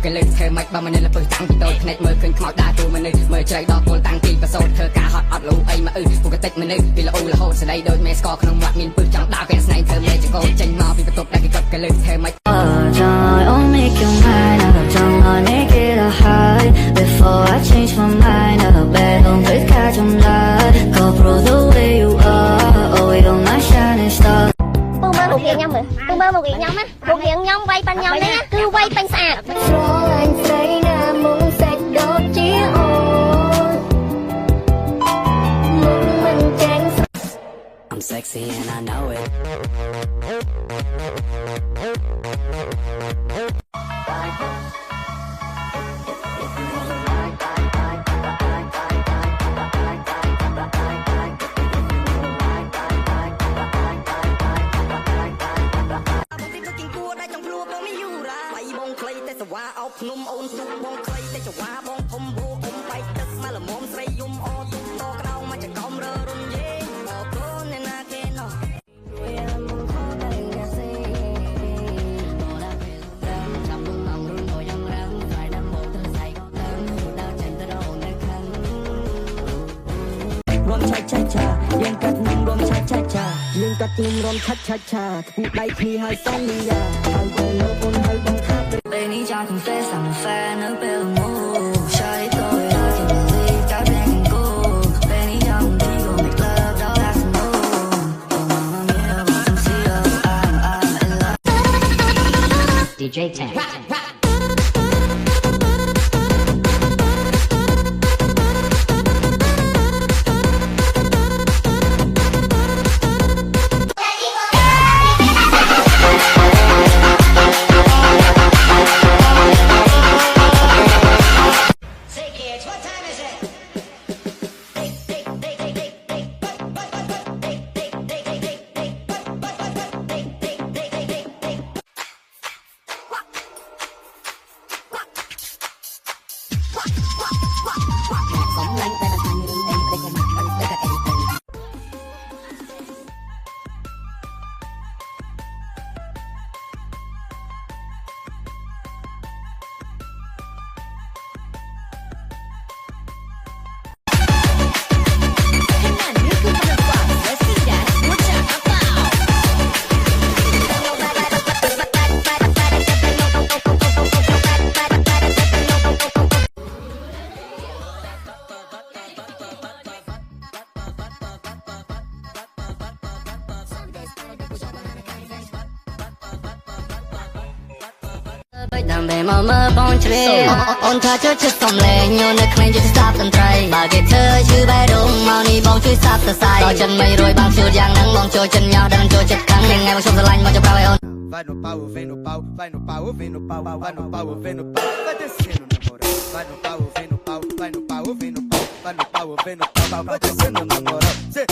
cái lời thơ mạch ba mình là bự tăng thì tôi connect mới khơi khói đa tôi mình mới chơi đỏ cồn tăng thì và sâu thơ cả hot hot lũ ấy mà phụ cái tết mình vì là ô là hôn sẽ đây đôi mẹ score không loạt mình bự chẳng đa vẹn này thơ mẹ chỉ có tranh màu vì tôi cái lời thơ mạch I'll make you mine. I'll make it a high before I change my mind. I'll bet on this catch on light. Go through the way you are. Oh, you're my shining star. Một kiện nhông rồi, một kiện nhông á, một kiện nhông vay pan nhông đấy á, cứ vay pan sạc. I'm sexy and I know it.ยังกัดนุ่มรวมชัดชาพูดได้ทีให้สองนิยาให้บงโลบนให้บงคาบ Bên đi cho cùng phê sẵn phê nước bê lồng mô. Shawty tôi đã thì mình đi cả bên cùng cô. Bên đi cho cùng đi cùng make love đó là some more. Oh mama mia, want some see her. I'm in love. DJ Tank. Đam mê mơ mơ bóng trời ôn tha cho chất sống lệ nhô nơi khen cho sắp tận trời bà ghét thơ chứ bay đúng mau ni bóng chui sắp tờ sai đôi chân mây rồi bằng chiều giang nắng mong trôi chân nhau đang trôi chất căng nên ngày một sông giờ lạnh mà cho bao ôn vai no pau vem no pau vai no pau vem no pau vai no pau vem no pau vai descendo na moral vai no pau vem no pau vai no pau vem no pau vai no pau vem no pau vai descendo na moral se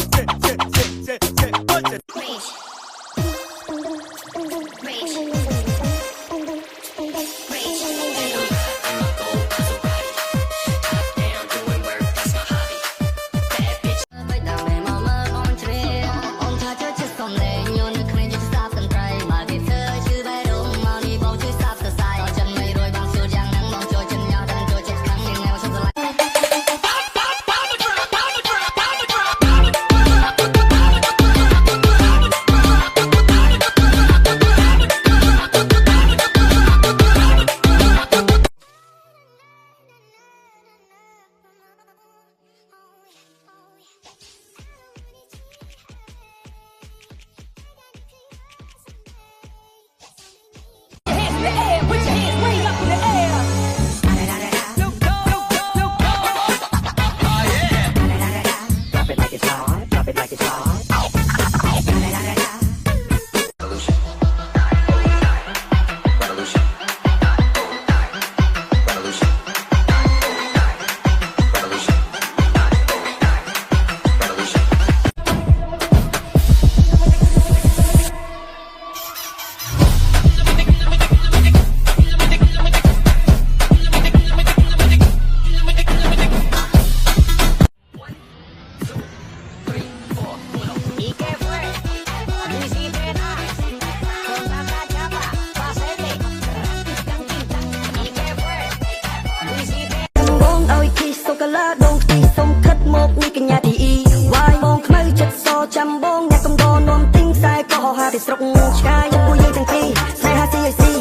កញ្ញាទីអ៊ីវាយបងខ្មៅចិត្តសចាំបងអ្នកកំដរនំទិញខ្សែកោហាទីស្រុកឆ្ងាយយកពួកយើងទាំងពីរស្នេហាស៊ីស៊ី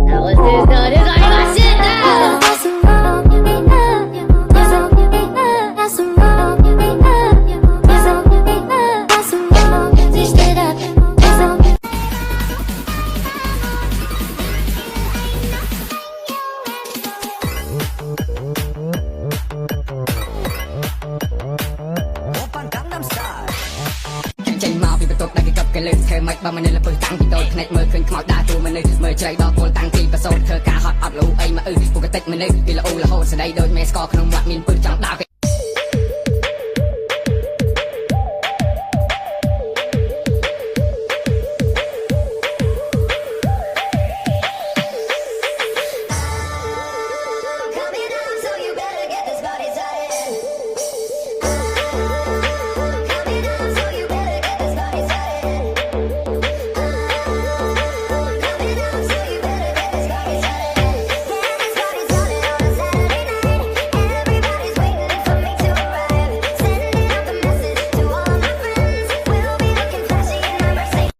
That was sister, this one you got shit down. That's a love you be love you. That's a you be love. That's a love you be love you. That's a you be love. That's a love you just straight up. That's a ចេញមកពីបន្ទប់ដែលគេកັບគេលើកធ្វើម៉េចបើមនុស្សលពើតាំងពីតូចភ្នែកមើលឃើញខ្មោចដើរទូមនុស្សមើលជ្រៃដល់គល់តាំងពីប្រសូតធ្វើការហត់អត់លូអីមកពួកកតិចមនុស្សពីល្អរហូតស្ដីដូចមេស្កក្នុងមាត់មានពឹសចង់ដើរ